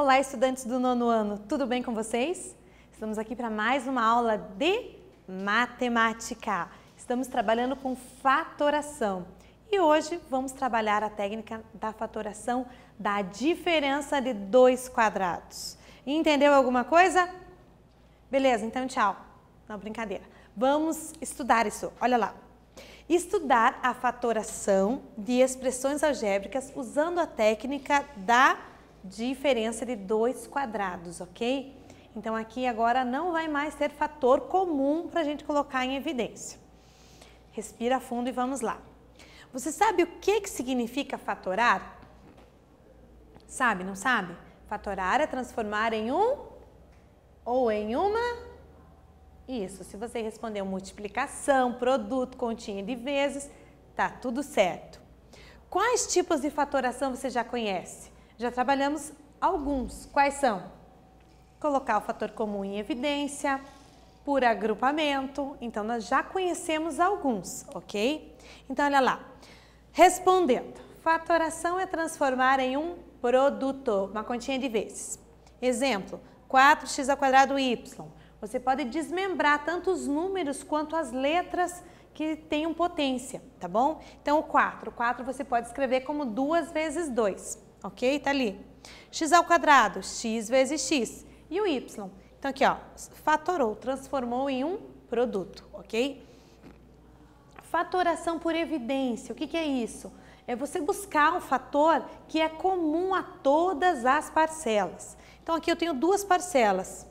Olá, estudantes do nono ano, tudo bem com vocês? Estamos aqui para mais uma aula de matemática. Estamos trabalhando com fatoração e hoje vamos trabalhar a técnica da fatoração da diferença de dois quadrados. Entendeu alguma coisa? Beleza, então tchau. Não, brincadeira. Vamos estudar isso, olha lá. Estudar a fatoração de expressões algébricas usando a técnica da diferença de dois quadrados, ok? Então aqui agora não vai mais ter fator comum para a gente colocar em evidência. Respira fundo e vamos lá. Você sabe o que significa fatorar? Sabe, não sabe? Fatorar é transformar em um ou em uma. Isso, se você respondeu multiplicação, produto, continha de vezes, tá tudo certo. Quais tipos de fatoração você já conhece? Já trabalhamos alguns. Quais são? Colocar o fator comum em evidência, por agrupamento. Então, nós já conhecemos alguns, ok? Então, olha lá. Respondendo. Fatoração é transformar em um produto, uma continha de vezes. Exemplo, 4x² y. Você pode desmembrar tanto os números quanto as letras que tenham potência, tá bom? Então, o 4 você pode escrever como 2 vezes 2, ok? Tá ali. x², x vezes x. E o y? Então, aqui, ó, fatorou, transformou em um produto, ok? Fatoração por evidência, o que é isso? É você buscar um fator que é comum a todas as parcelas. Então, aqui eu tenho duas parcelas.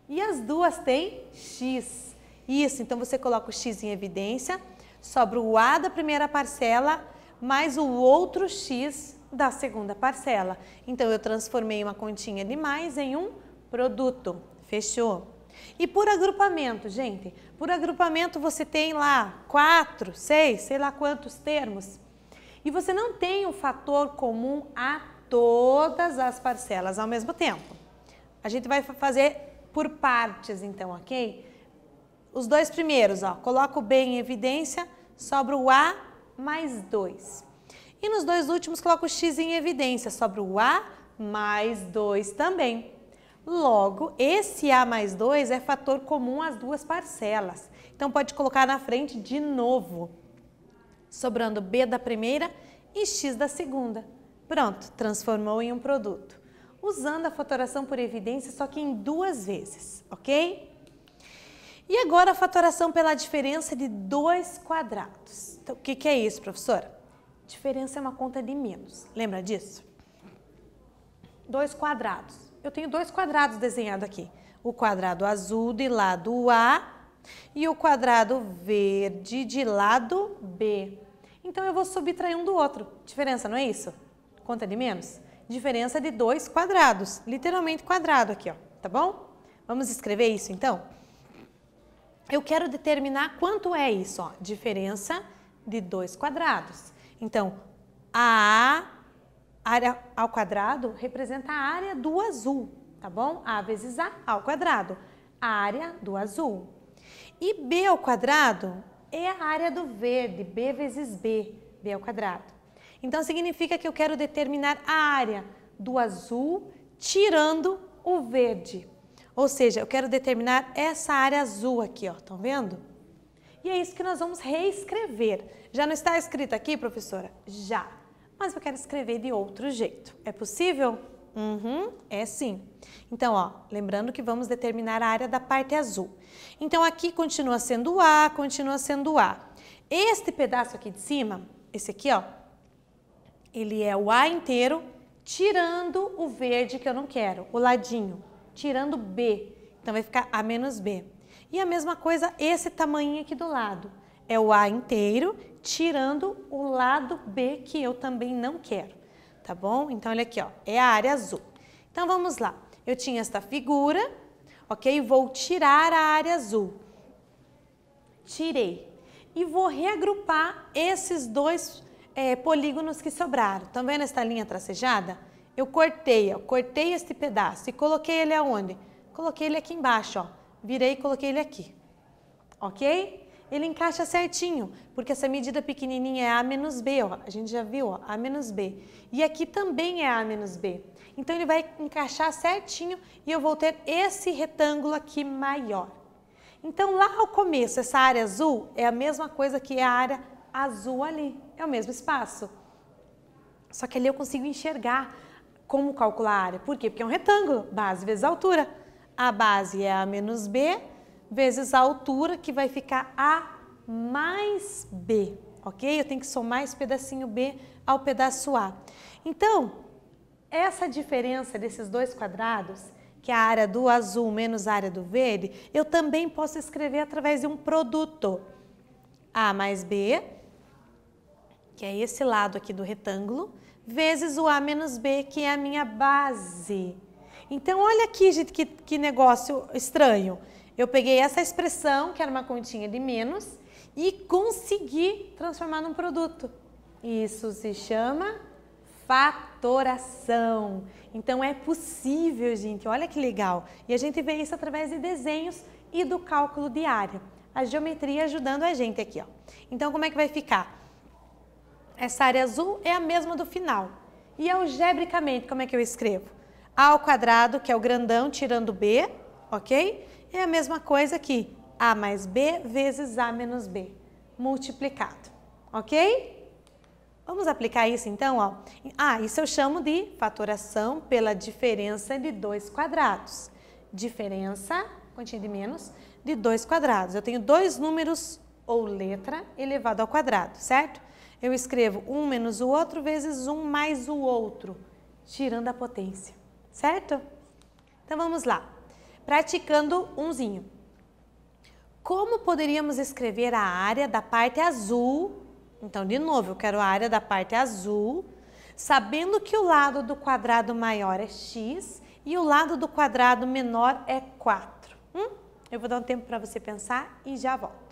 E as duas têm x. Isso, então você coloca o x em evidência, sobra o a da primeira parcela, mais o outro x da segunda parcela. Então, eu transformei uma continha de mais em um produto. Fechou? E por agrupamento, gente? Por agrupamento você tem lá 4, 6, sei lá quantos termos. E você não tem um fator comum a todas as parcelas ao mesmo tempo. A gente vai fazer por partes, então, ok? Os dois primeiros, ó, coloco o B em evidência, sobra o A mais 2. E nos dois últimos, coloco o X em evidência, sobra o A mais 2 também. Logo, esse A mais 2 é fator comum às duas parcelas. Então, pode colocar na frente de novo, sobrando B da primeira e X da segunda. Pronto, transformou em um produto. Usando a fatoração por evidência, só que em duas vezes, ok? E agora a fatoração pela diferença de dois quadrados. Então, o que é isso, professora? Diferença é uma conta de menos. Lembra disso? Dois quadrados. Eu tenho dois quadrados desenhados aqui. O quadrado azul de lado A e o quadrado verde de lado B. Então, eu vou subtrair um do outro. Diferença, não é isso? Conta de menos? Diferença de dois quadrados, literalmente quadrado aqui, ó, tá bom? Vamos escrever isso, então? Eu quero determinar quanto é isso, ó, diferença de dois quadrados. Então, a área ao quadrado representa a área do azul, tá bom? A vezes A ao quadrado, a área do azul. E B ao quadrado é a área do verde, B vezes B, B ao quadrado. Então, significa que eu quero determinar a área do azul tirando o verde. Ou seja, eu quero determinar essa área azul aqui, ó. Estão vendo? E é isso que nós vamos reescrever. Já não está escrito aqui, professora? Já. Mas eu quero escrever de outro jeito. É possível? É sim. Então, ó, lembrando que vamos determinar a área da parte azul. Então, aqui continua sendo A, continua sendo A. Este pedaço aqui de cima, esse aqui, ó, ele é o A inteiro, tirando o verde que eu não quero, o ladinho, tirando B. Então, vai ficar A menos B. E a mesma coisa, esse tamanho aqui do lado. É o A inteiro, tirando o lado B que eu também não quero. Tá bom? Então, olha aqui, ó, é a área azul. Então, vamos lá. Eu tinha esta figura, ok? Vou tirar a área azul. Tirei. E vou reagrupar esses dois polígonos que sobraram. Estão vendo essa linha tracejada? Eu cortei, ó, cortei este pedaço e coloquei ele aonde? Coloquei ele aqui embaixo, ó. Virei e coloquei ele aqui. Ok? ele encaixa certinho, porque essa medida pequenininha é A menos B, ó. A gente já viu, ó, A menos B. E aqui também é A menos B. Então, ele vai encaixar certinho e eu vou ter esse retângulo aqui maior. Então, lá ao começo, essa área azul é a mesma coisa que a área azul ali, é o mesmo espaço. Só que ali eu consigo enxergar como calcular a área. Por quê? Porque é um retângulo, base vezes altura. A base é A menos B vezes a altura, que vai ficar A mais B, ok? Eu tenho que somar esse pedacinho B ao pedaço A. Então, essa diferença desses dois quadrados, que é a área do azul menos a área do verde, eu também posso escrever através de um produto. A mais B, que é esse lado aqui do retângulo, vezes o A menos B, que é a minha base. Então, olha aqui, gente, que negócio estranho. Eu peguei essa expressão, que era uma continha de menos, e consegui transformar num produto. Isso se chama fatoração. Então, é possível, gente, olha que legal. E a gente vê isso através de desenhos e do cálculo de área. A geometria ajudando a gente aqui, ó. Então, como é que vai ficar? Essa área azul é a mesma do final. E algebricamente, como é que eu escrevo? A ao quadrado, que é o grandão, tirando B, ok? É a mesma coisa aqui. A mais B vezes A menos B, multiplicado, ok? Vamos aplicar isso então, ó. Isso eu chamo de fatoração pela diferença de dois quadrados. Diferença, continha de menos, de dois quadrados. Eu tenho dois números ou letra elevado ao quadrado, certo? Eu escrevo um menos o outro vezes um mais o outro, tirando a potência, certo? Então, vamos lá. Praticando umzinho. Como poderíamos escrever a área da parte azul? Então, de novo, eu quero a área da parte azul, sabendo que o lado do quadrado maior é x e o lado do quadrado menor é 4. Eu vou dar um tempo para você pensar e já volto.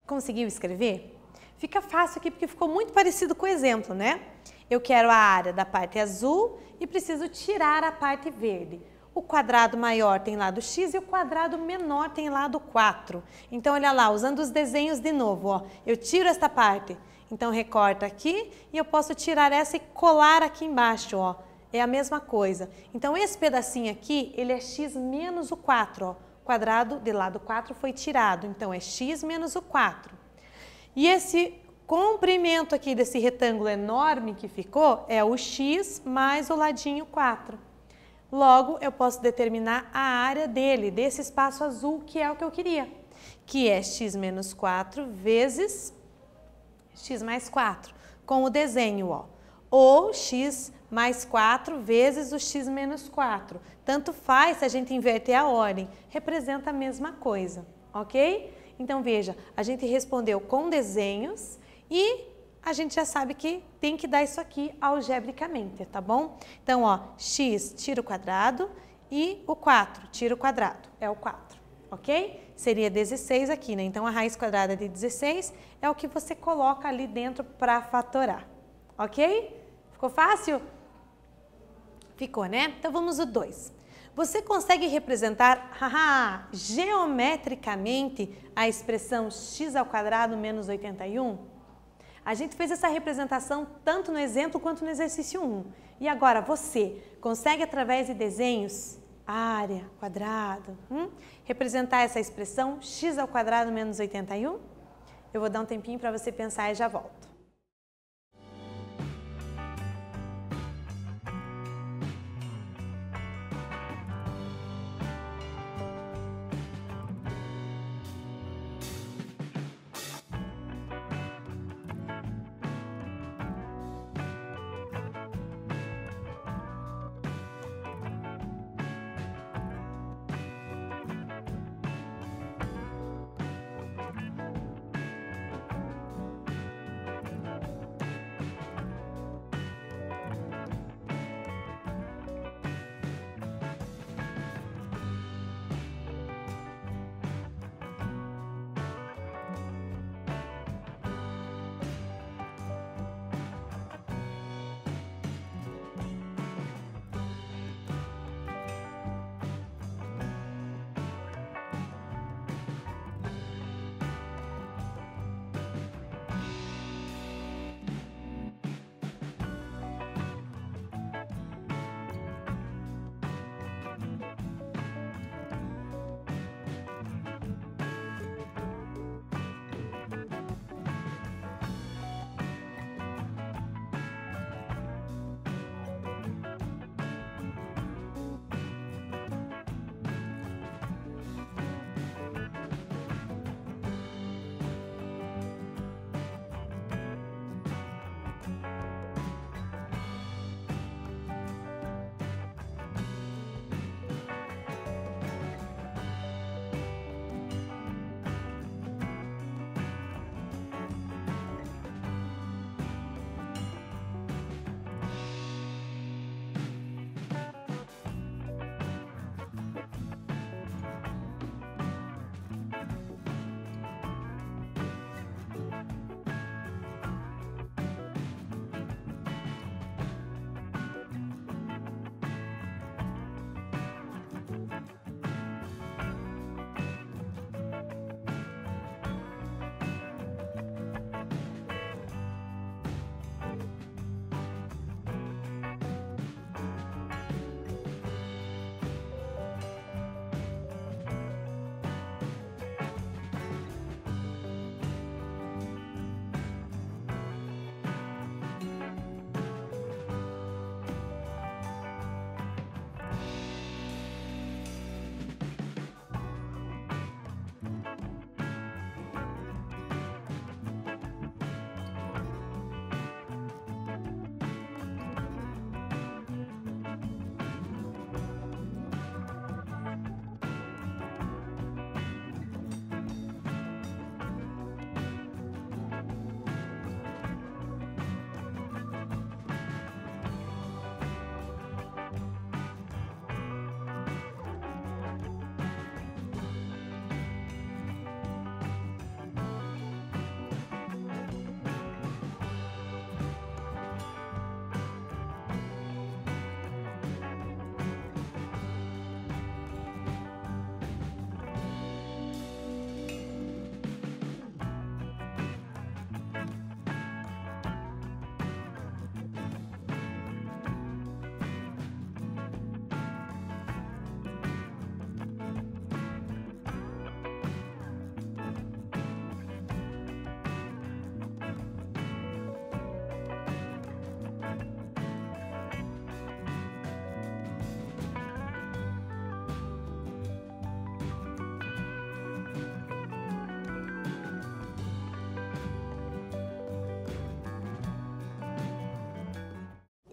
Conseguiu escrever? Fica fácil aqui porque ficou muito parecido com o exemplo, né? Eu quero a área da parte azul e preciso tirar a parte verde. O quadrado maior tem lado x e o quadrado menor tem lado 4. Então, olha lá, usando os desenhos de novo, ó, eu tiro esta parte. Então, recorta aqui e eu posso tirar essa e colar aqui embaixo, ó. É a mesma coisa. Então, esse pedacinho aqui, ele é x menos o 4, ó. O quadrado de lado 4 foi tirado, então é x menos o 4. E esse comprimento aqui desse retângulo enorme que ficou é o x mais o ladinho 4. Logo, eu posso determinar a área dele, desse espaço azul, que é o que eu queria, que é x menos 4 vezes x mais 4, com o desenho, ó. Ou x mais 4 vezes o x menos 4. Tanto faz se a gente inverter a ordem, representa a mesma coisa, ok? Então, veja, a gente respondeu com desenhos e a gente já sabe que tem que dar isso aqui algebricamente, tá bom? Então, ó, x tira o quadrado e o 4 tira o quadrado, é o 4, ok? Seria 16 aqui, né? Então, a raiz quadrada de 16 é o que você coloca ali dentro para fatorar, ok? Ficou fácil? Ficou, né? Então, vamos ao 2. Você consegue representar geometricamente a expressão x ao quadrado menos 81? A gente fez essa representação tanto no exemplo quanto no exercício 1. E agora, você consegue, através de desenhos, área, quadrado, representar essa expressão x ao quadrado menos 81? Eu vou dar um tempinho para você pensar e já volto.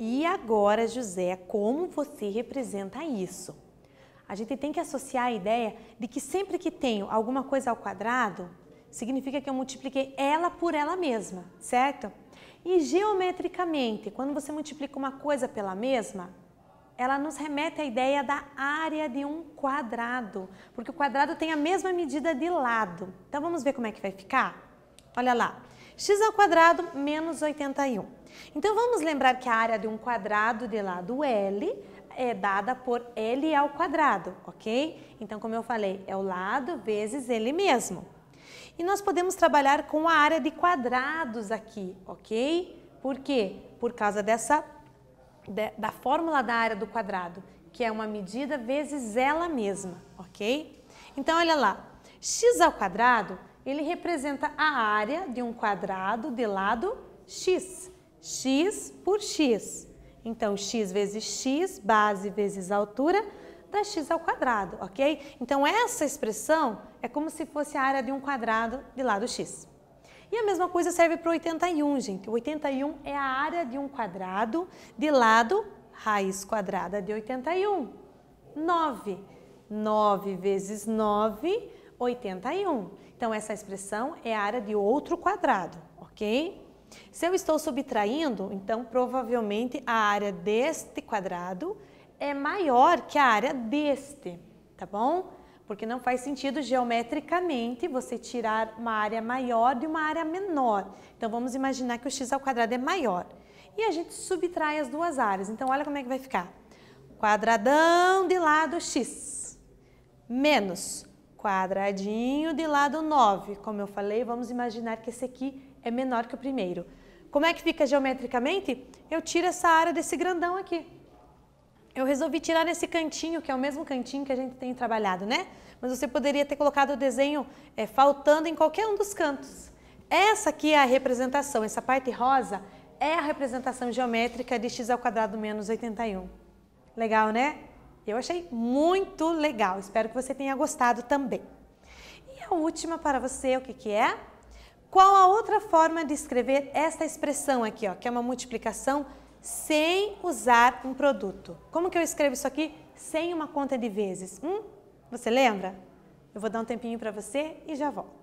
E agora, José, como você representa isso? A gente tem que associar a ideia de que sempre que tenho alguma coisa ao quadrado, significa que eu multipliquei ela por ela mesma, certo? E geometricamente, quando você multiplica uma coisa pela mesma, ela nos remete à ideia da área de um quadrado, porque o quadrado tem a mesma medida de lado. Então vamos ver como é que vai ficar? Olha lá, x ao quadrado menos 81. Então vamos lembrar que a área de um quadrado de lado L é dada por L ao quadrado, ok? Então, como eu falei, é o lado vezes ele mesmo. E nós podemos trabalhar com a área de quadrados aqui, ok? Por quê? Por causa da fórmula da área do quadrado, que é uma medida vezes ela mesma, ok? Então, olha lá, x ao quadrado, ele representa a área de um quadrado de lado x, x por x. Então, x vezes x, base vezes altura, dá x ao quadrado, ok? Então, essa expressão é como se fosse a área de um quadrado de lado x. E a mesma coisa serve para o 81, gente. O 81 é a área de um quadrado de lado raiz quadrada de 81. 9. 9 vezes 9, 81. Então, essa expressão é a área de outro quadrado, ok? Se eu estou subtraindo, então provavelmente a área deste quadrado é maior que a área deste, tá bom? Porque não faz sentido geometricamente você tirar uma área maior de uma área menor. Então vamos imaginar que o x ao quadrado é maior. E a gente subtrai as duas áreas. Então olha como é que vai ficar. Quadradão de lado x menos quadradinho de lado 9. Como eu falei, vamos imaginar que esse aqui é menor que o primeiro. Como é que fica geometricamente? Eu tiro essa área desse grandão aqui. Eu resolvi tirar nesse cantinho, que é o mesmo cantinho que a gente tem trabalhado, né? Mas você poderia ter colocado o desenho faltando em qualquer um dos cantos. Essa aqui é a representação, essa parte rosa é a representação geométrica de x ao quadrado menos 81. Legal, né? Eu achei muito legal, espero que você tenha gostado também. E a última para você, o que que é? Qual a outra forma de escrever esta expressão aqui, ó, que é uma multiplicação sem usar um produto? Como que eu escrevo isso aqui sem uma conta de vezes? Você lembra? Eu vou dar um tempinho para você e já volto.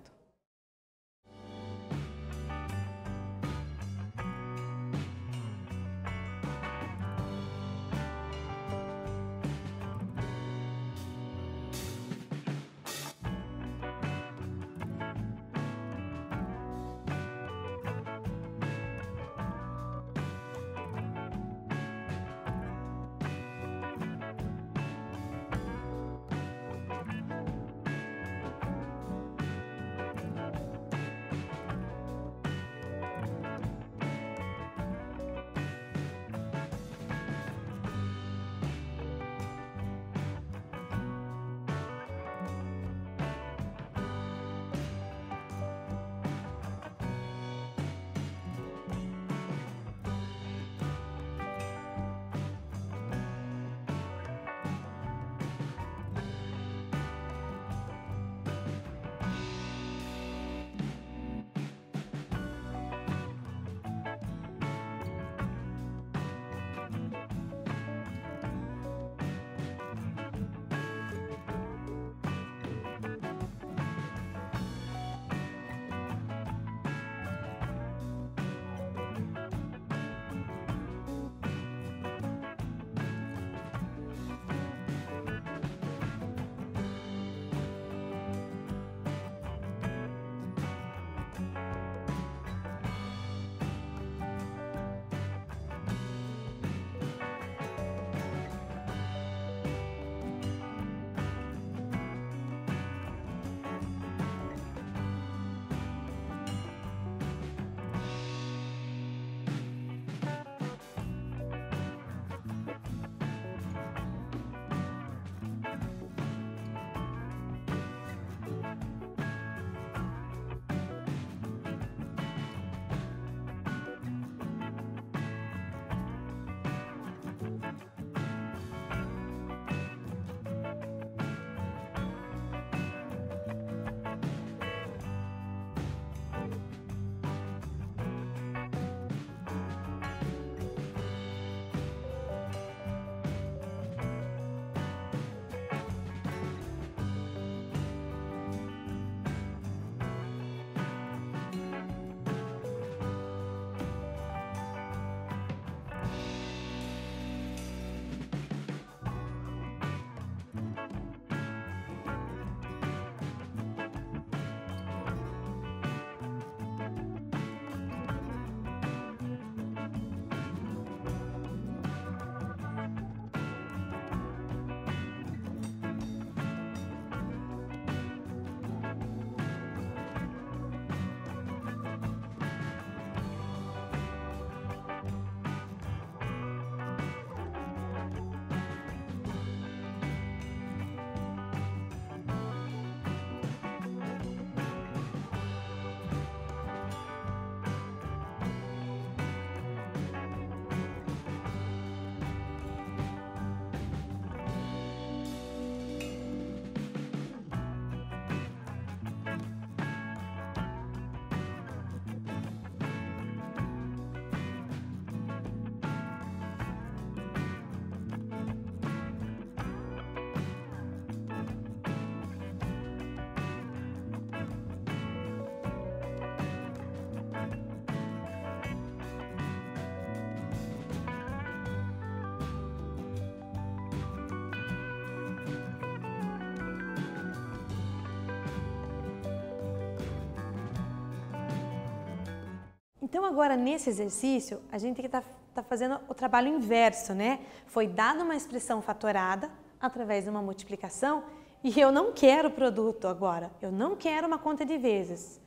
Então agora nesse exercício, a gente tem que tá fazendo o trabalho inverso, né? Foi dada uma expressão fatorada através de uma multiplicação e eu não quero o produto agora, eu não quero uma conta de vezes.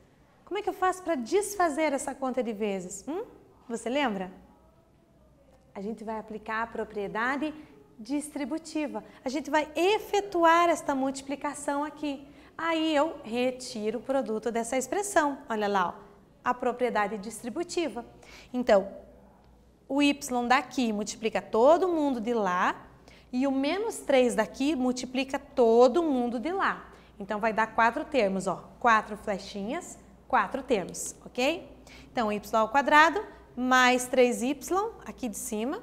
Como é que eu faço para desfazer essa conta de vezes? Você lembra? A gente vai aplicar a propriedade distributiva. A gente vai efetuar esta multiplicação aqui. Aí eu retiro o produto dessa expressão. Olha lá, ó, a propriedade distributiva. Então, o y daqui multiplica todo mundo de lá e o menos 3 daqui multiplica todo mundo de lá. Então, vai dar 4 termos, ó, 4 flechinhas, 4 termos, ok? Então, y ao quadrado mais 3y aqui de cima,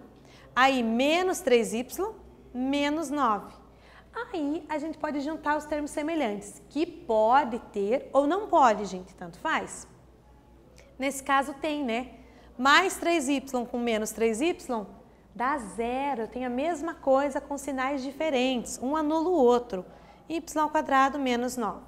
aí menos 3y menos 9. Aí a gente pode juntar os termos semelhantes, que pode ter ou não pode, gente, tanto faz. Nesse caso tem, né? Mais 3y com menos 3y dá 0. Eu tenho a mesma coisa com sinais diferentes, um anula o outro. Y ao quadrado menos 9.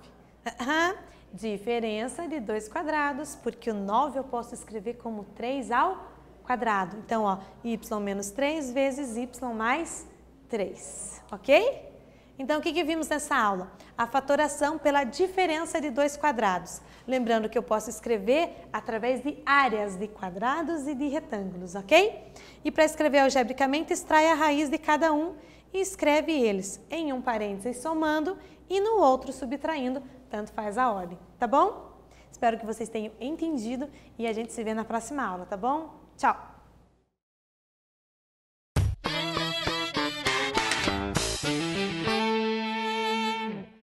Diferença de 2 quadrados, porque o 9 eu posso escrever como 3 ao quadrado. Então, ó, y menos 3 vezes y mais 3, ok? Então, o que vimos nessa aula? A fatoração pela diferença de 2 quadrados. Lembrando que eu posso escrever através de áreas de quadrados e de retângulos, ok? E para escrever algebricamente, extrai a raiz de cada um e escreve eles em um parênteses somando e no outro subtraindo, tanto faz a ordem, tá bom? Espero que vocês tenham entendido e a gente se vê na próxima aula, tá bom? Tchau!